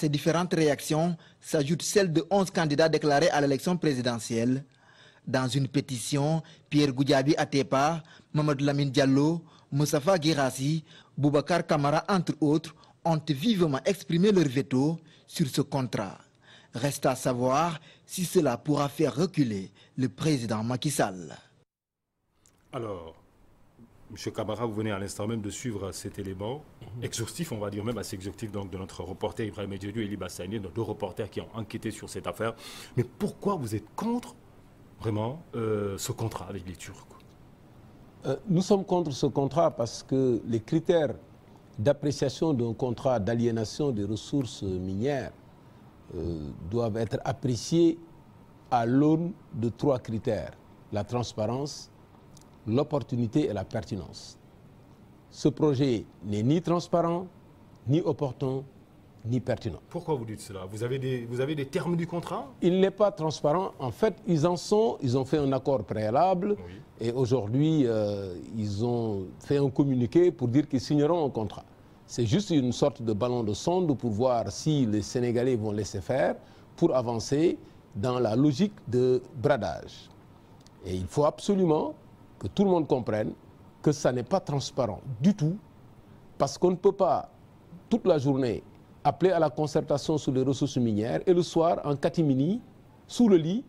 ces différentes réactions s'ajoutent celles de 11 candidats déclarés à l'élection présidentielle. Dans une pétition, Pierre Goudiaby Atepa, Mamadou Lamine Diallo, Moustapha Guirassy, Boubacar Camara, entre autres, ont vivement exprimé leur veto sur ce contrat. Reste à savoir si cela pourra faire reculer le président Macky Sall. Alors, M. Camara, vous venez à l'instant même de suivre cet élément exhaustif, on va dire même assez exhaustif donc, de notre reporter Ibrahim Diédhiou et Liba Saïné, nos deux reporters qui ont enquêté sur cette affaire. Mais pourquoi vous êtes contre vraiment ce contrat avec les Turcs? Nous sommes contre ce contrat parce que les critères d'appréciation d'un contrat d'aliénation des ressources minières doivent être appréciés à l'aune de 3 critères: la transparence, l'opportunité et la pertinence. Ce projet n'est ni transparent, ni opportun, ni pertinent. Pourquoi vous dites cela? Vous avez des termes du contrat? Il n'est pas transparent. En fait, ils ont fait un accord préalable, oui. Et aujourd'hui, ils ont fait un communiqué pour dire qu'ils signeront un contrat. C'est juste une sorte de ballon de sonde pour voir si les Sénégalais vont laisser faire pour avancer dans la logique de bradage. Et il faut absolument que tout le monde comprenne que ça n'est pas transparent du tout, parce qu'on ne peut pas toute la journée appeler à la concertation sur les ressources minières et le soir, en catimini, sous le lit,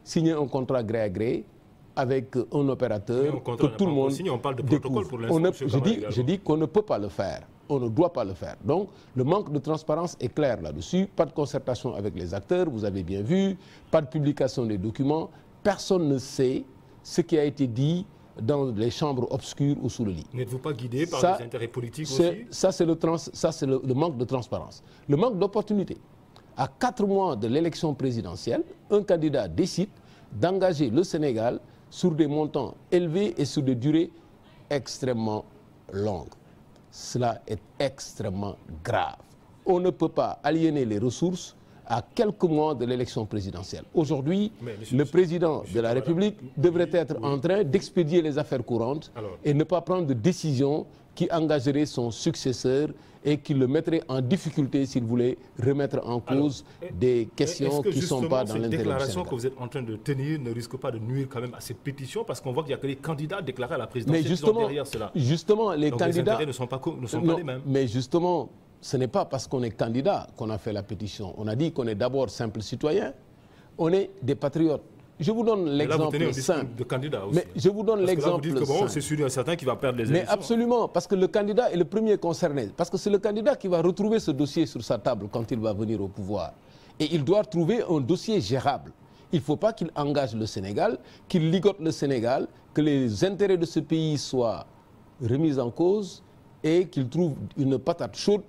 signer un contrat gré à gré avec un opérateur que tout le monde signé, on parle de protocole pour l'instant. Je dis qu'on ne peut pas le faire. On ne doit pas le faire. Donc, le manque de transparence est clair là-dessus. Pas de concertation avec les acteurs, vous avez bien vu. Pas de publication des documents. Personne ne sait ce qui a été dit dans les chambres obscures ou sous le lit. N'êtes-vous pas guidé par des intérêts politiques aussi? Ça, c'est le manque de transparence. Le manque d'opportunité. À 4 mois de l'élection présidentielle, un candidat décide d'engager le Sénégal sur des montants élevés et sur des durées extrêmement longues. Cela est extrêmement grave. On ne peut pas aliéner les ressources à quelques mois de l'élection présidentielle. Aujourd'hui, le président de la République devrait être en train d'expédier les affaires courantes et ne pas prendre de décision qui engagerait son successeur et qui le mettrait en difficulté s'il voulait remettre en cause des questions qui ne sont pas dans l'intérêt du Sénégal. Cette déclaration que vous êtes en train de tenir ne risque pas de nuire quand même à cette pétition, parce qu'on voit qu'il n'y a que les candidats déclarés à la présidentielle qui sont derrière cela. Justement, les candidats... les intérêts ne sont pas les mêmes. Mais justement, ce n'est pas parce qu'on est candidat qu'on a fait la pétition. On a dit qu'on est d'abord simple citoyen, on est des patriotes. Je vous donne l'exemple simple. De candidat aussi. Mais je vous donne l'exemple simple. Bon, c'est sûr et certain qu'il va perdre les élections. Mais absolument, parce que le candidat est le premier concerné. Parce que c'est le candidat qui va retrouver ce dossier sur sa table quand il va venir au pouvoir. Et il doit trouver un dossier gérable. Il ne faut pas qu'il engage le Sénégal, qu'il ligote le Sénégal, que les intérêts de ce pays soient remis en cause et qu'il trouve une patate chaude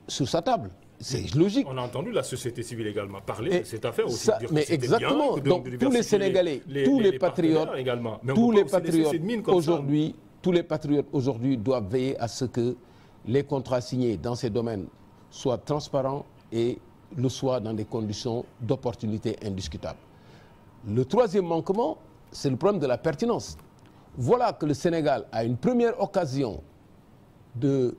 sur sa table. C'est logique. On a entendu la société civile également parler de cette affaire aussi. Mais exactement. Donc tous les Sénégalais, tous les patriotes, tous les patriotes aujourd'hui doivent veiller à ce que les contrats signés dans ces domaines soient transparents et le soient dans des conditions d'opportunité indiscutables. Le troisième manquement, c'est le problème de la pertinence. Voilà que le Sénégal a une première occasion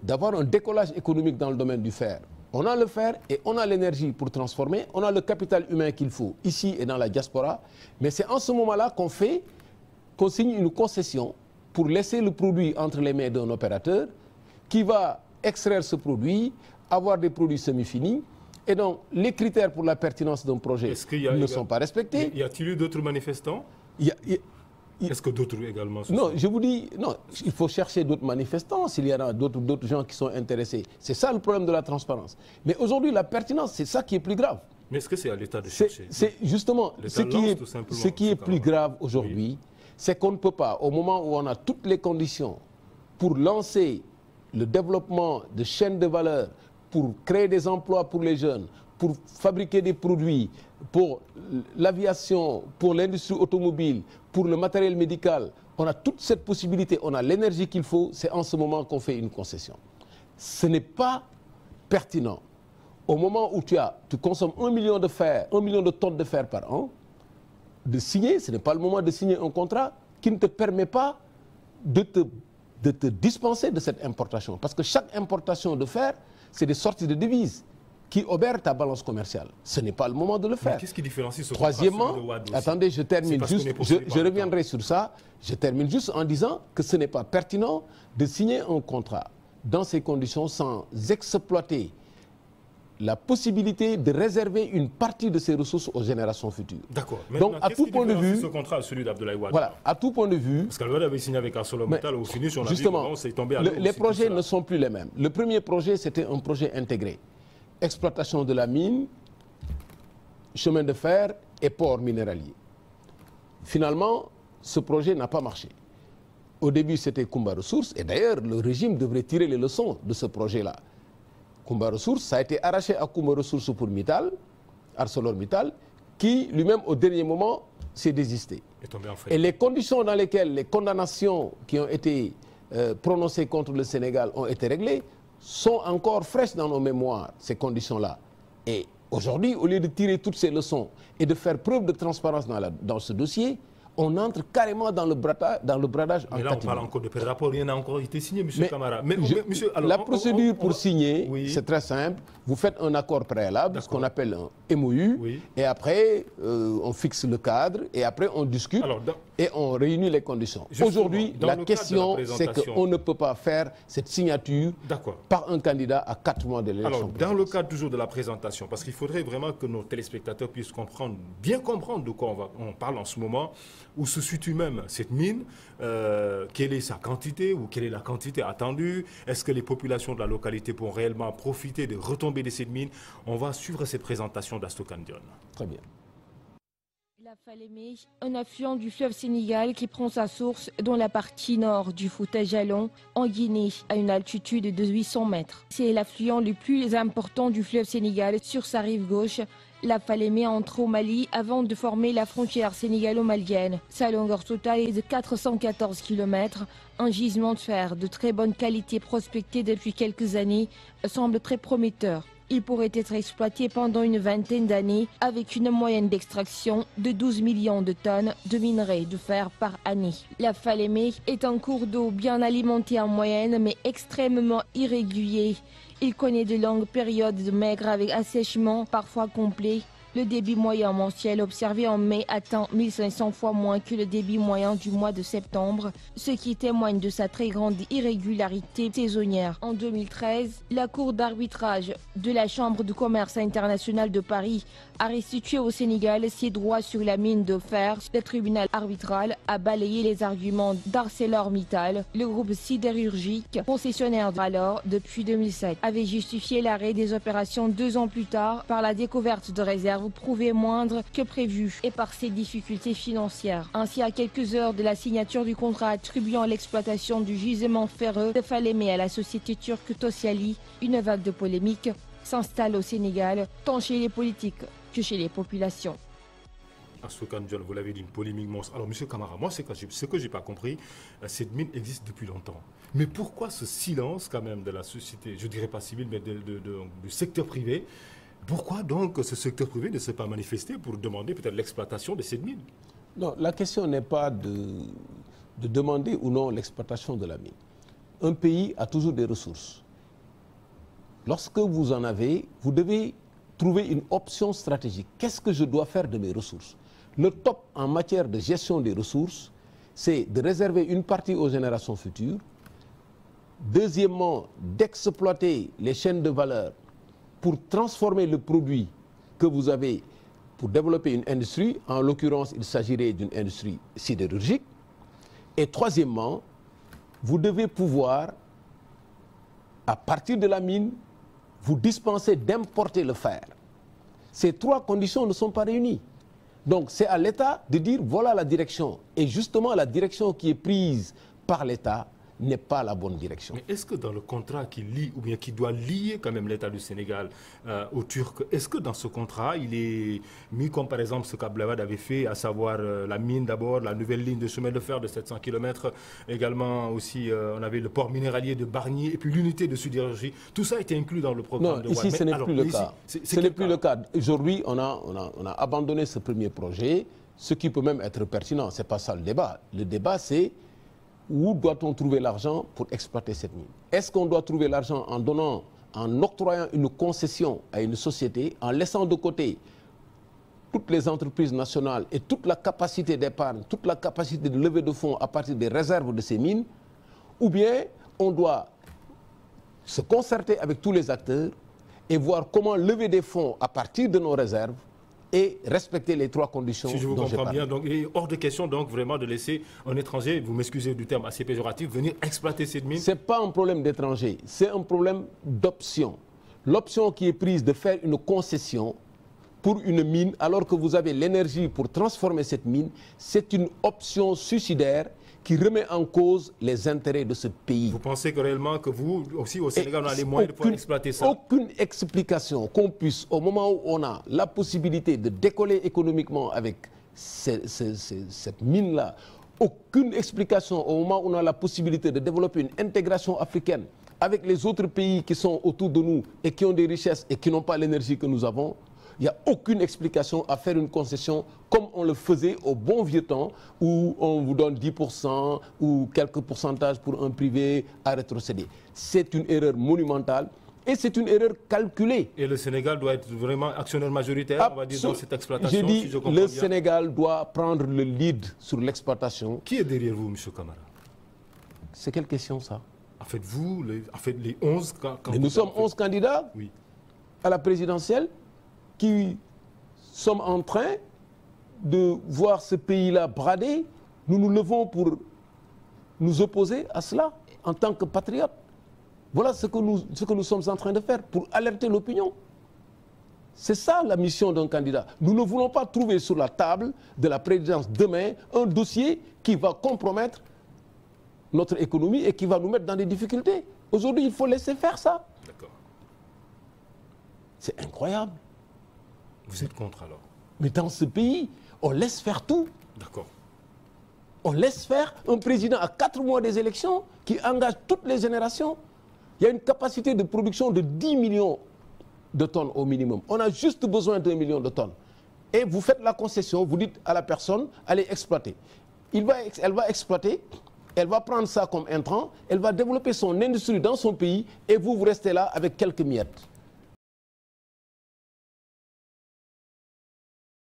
d'avoir un décollage économique dans le domaine du fer. On a le fer et on a l'énergie pour transformer, on a le capital humain qu'il faut ici et dans la diaspora, mais c'est en ce moment-là qu'on signe une concession pour laisser le produit entre les mains d'un opérateur qui va extraire ce produit, avoir des produits semi-finis, et donc les critères pour la pertinence d'un projet ne sont pas respectés. Y a-t-il eu d'autres manifestants? Est-ce que d'autres également? Non, je vous dis, non, il faut chercher d'autres manifestants s'il y en a d'autres gens qui sont intéressés. C'est ça le problème de la transparence. Mais aujourd'hui, la pertinence, c'est ça qui est plus grave. Mais est-ce que c'est à l'État de chercher? C'est justement ce qui est plus grave aujourd'hui, c'est qu'on ne peut pas, au moment où on a toutes les conditions pour lancer le développement de chaînes de valeur, pour créer des emplois pour les jeunes, pour fabriquer des produits, pour l'aviation, pour l'industrie automobile, pour le matériel médical, on a toute cette possibilité, on a l'énergie qu'il faut, c'est en ce moment qu'on fait une concession. Ce n'est pas pertinent. Au moment où tu consommes 1 million de fer, 1 million de tonnes de fer par an, de signer, ce n'est pas le moment de signer un contrat qui ne te permet pas de te dispenser de cette importation. Parce que chaque importation de fer, c'est des sorties de devises qui obère ta balance commerciale. Ce n'est pas le moment de le faire. Qu'est-ce qui différencie ce Troisièmement, contrat de Wade aussi? attendez, je termine juste, je reviendrai sur ça. Je termine juste en disant que ce n'est pas pertinent de signer un contrat dans ces conditions sans exploiter la possibilité de réserver une partie de ces ressources aux générations futures. D'accord. Donc, à tout point de vue, ce contrat, celui d'Abdoulaye Wade. Voilà, à tout point de vue. Parce qu'Abdoulaye avait signé avec ArcelorMittal au finish, on a justement, vu c'est tombé à l'eau. les projets ne sont plus les mêmes. Le premier projet, c'était un projet intégré. Exploitation de la mine, chemin de fer et port minéralier. Finalement, ce projet n'a pas marché. Au début, c'était Kumba Ressources, et d'ailleurs, le régime devrait tirer les leçons de ce projet-là. Kumba Ressources, ça a été arraché à Kumba Ressources pour Mittal, ArcelorMittal, qui lui-même, au dernier moment, s'est désisté. Et les conditions dans lesquelles les condamnations qui ont été prononcées contre le Sénégal ont été réglées sont encore fraîches dans nos mémoires, ces conditions-là. Et aujourd'hui, au lieu de tirer toutes ces leçons et de faire preuve de transparence dans ce dossier, on entre carrément dans le bradage en mais là, on parle encore de pré-rapport, rien n'a encore été signé, M. Camara. Mais, monsieur, alors, la procédure pour signer, oui. c'est très simple. Vous faites un accord préalable, ce qu'on appelle un MOU, oui. et après, on fixe le cadre, et après, on discute, et on réunit les conditions. Aujourd'hui, la question, c'est qu'on ne peut pas faire cette signature par un candidat à 4 mois de l'élection. Alors, dans le cadre toujours de la présentation, parce qu'il faudrait vraiment que nos téléspectateurs puissent comprendre, bien comprendre de quoi on parle en ce moment, où se situe même cette mine, quelle est sa quantité ou quelle est la quantité attendue, est-ce que les populations de la localité pourront réellement profiter de retombées de cette mine. On va suivre cette présentation d'Astokan Dione. Très bien. La Falémé, un affluent du fleuve Sénégal qui prend sa source dans la partie nord du Fouta Djallon, en Guinée, à une altitude de 800 mètres. C'est l'affluent le plus important du fleuve Sénégal sur sa rive gauche. La Falémé entre au Mali avant de former la frontière sénégalo-malienne. Sa longueur totale est de 414 km. Un gisement de fer de très bonne qualité prospecté depuis quelques années semble très prometteur. Il pourrait être exploité pendant une vingtaine d'années avec une moyenne d'extraction de 12 millions de tonnes de minerais de fer par année. La Falémé est un cours d'eau bien alimenté en moyenne mais extrêmement irrégulier. Il connaît de longues périodes de maigre avec assèchement parfois complet. Le débit moyen mensuel observé en mai atteint 1500 fois moins que le débit moyen du mois de septembre, ce qui témoigne de sa très grande irrégularité saisonnière. En 2013, la Cour d'arbitrage de la Chambre de commerce internationale de Paris a restitué au Sénégal ses droits sur la mine de fer. Le tribunal arbitral a balayé les arguments d'ArcelorMittal. Le groupe sidérurgique, concessionnaire alors depuis 2007, avait justifié l'arrêt des opérations 2 ans plus tard par la découverte de réserves prouvées moindres que prévu et par ses difficultés financières. Ainsi, à quelques heures de la signature du contrat attribuant l'exploitation du gisement ferreux de Falémé à la société turque Tosyali, une vague de polémique s'installe au Sénégal, tant chez les politiques que chez les populations. Astokan Dione, vous l'avez dit, une polémique monstre. Alors, M. Camara, moi, ce que je n'ai pas compris, cette mine existe depuis longtemps. Mais pourquoi ce silence, quand même, de la société, je ne dirais pas civile, mais du secteur privé? Pourquoi donc ce secteur privé ne s'est pas manifesté pour demander peut-être l'exploitation de cette mine? Non, la question n'est pas de demander ou non l'exploitation de la mine. Un pays a toujours des ressources. Lorsque vous en avez, vous devez trouver une option stratégique. Qu'est-ce que je dois faire de mes ressources? Le top en matière de gestion des ressources, c'est de réserver une partie aux générations futures. Deuxièmement, d'exploiter les chaînes de valeur pour transformer le produit que vous avez pour développer une industrie. En l'occurrence, il s'agirait d'une industrie sidérurgique. Et troisièmement, vous devez pouvoir, à partir de la mine, vous dispenser d'importer le fer. Ces 3 conditions ne sont pas réunies. Donc c'est à l'État de dire voilà la direction. Et justement, la direction qui est prise par l'État n'est pas la bonne direction. Mais est-ce que dans le contrat qui lie, ou bien qui doit lier quand même l'État du Sénégal aux Turcs, est-ce que dans ce contrat, il est mis comme par exemple ce qu'Abdoulaye Wade avait fait, à savoir la mine d'abord, la nouvelle ligne de chemin de fer de 700 km, également aussi on avait le port minéralier de Bargny et puis l'unité de sidérurgie, tout ça a été inclus dans le programme de Wade. Ici, ce n'est plus le cas. Ce n'est plus le cas. Aujourd'hui, on a abandonné ce premier projet, ce qui peut même être pertinent. Ce n'est pas ça le débat. Le débat, c'est où doit-on trouver l'argent pour exploiter cette mine? Est-ce qu'on doit trouver l'argent en donnant en octroyant une concession à une société, en laissant de côté toutes les entreprises nationales et toute la capacité d'épargne, toute la capacité de levée de fonds à partir des réserves de ces mines, ou bien on doit se concerter avec tous les acteurs et voir comment lever des fonds à partir de nos réserves et respecter les 3 conditions. Si je vous comprends bien, donc, il est hors de question donc vraiment de laisser un étranger, vous m'excusez du terme assez péjoratif, venir exploiter cette mine. Ce n'est pas un problème d'étranger, c'est un problème d'option. L'option qui est prise de faire une concession pour une mine alors que vous avez l'énergie pour transformer cette mine, c'est une option suicidaire qui remet en cause les intérêts de ce pays. Vous pensez que réellement que vous, aussi au Sénégal, on a les moyens de pouvoir exploiter ça? Aucune explication qu'on puisse, au moment où on a la possibilité de décoller économiquement avec cette mine-là, aucune explication au moment où on a la possibilité de développer une intégration africaine avec les autres pays qui sont autour de nous et qui ont des richesses et qui n'ont pas l'énergie que nous avons. Il n'y a aucune explication à faire une concession comme on le faisait au bon vieux temps où on vous donne 10% ou quelques pourcentages pour un privé à rétrocéder. C'est une erreur monumentale et c'est une erreur calculée. Et le Sénégal doit être vraiment actionnaire majoritaire, on va dire, dans cette exploitation. J'ai dit si je comprends le bien. Sénégal doit prendre le lead sur l'exploitation. Qui est derrière vous, M. Camara? C'est quelle question ça? En fait, vous, les 11 candidats. Nous sommes 11 candidats à la présidentielle qui sommes en train de voir ce pays-là brader. Nous nous levons pour nous opposer à cela en tant que patriotes. Voilà ce que nous sommes en train de faire pour alerter l'opinion. C'est ça la mission d'un candidat. Nous ne voulons pas trouver sur la table de la présidence demain un dossier qui va compromettre notre économie et qui va nous mettre dans des difficultés. Aujourd'hui, il faut laisser faire ça. D'accord. C'est incroyable. Vous êtes contre alors? Mais dans ce pays, on laisse faire tout. D'accord. On laisse faire un président à 4 mois des élections qui engage toutes les générations. Il y a une capacité de production de 10 millions de tonnes au minimum. On a juste besoin d'1 million de tonnes. Et vous faites la concession, vous dites à la personne, allez exploiter. Elle va exploiter, elle va prendre ça comme intrant, elle va développer son industrie dans son pays et vous restez là avec quelques miettes.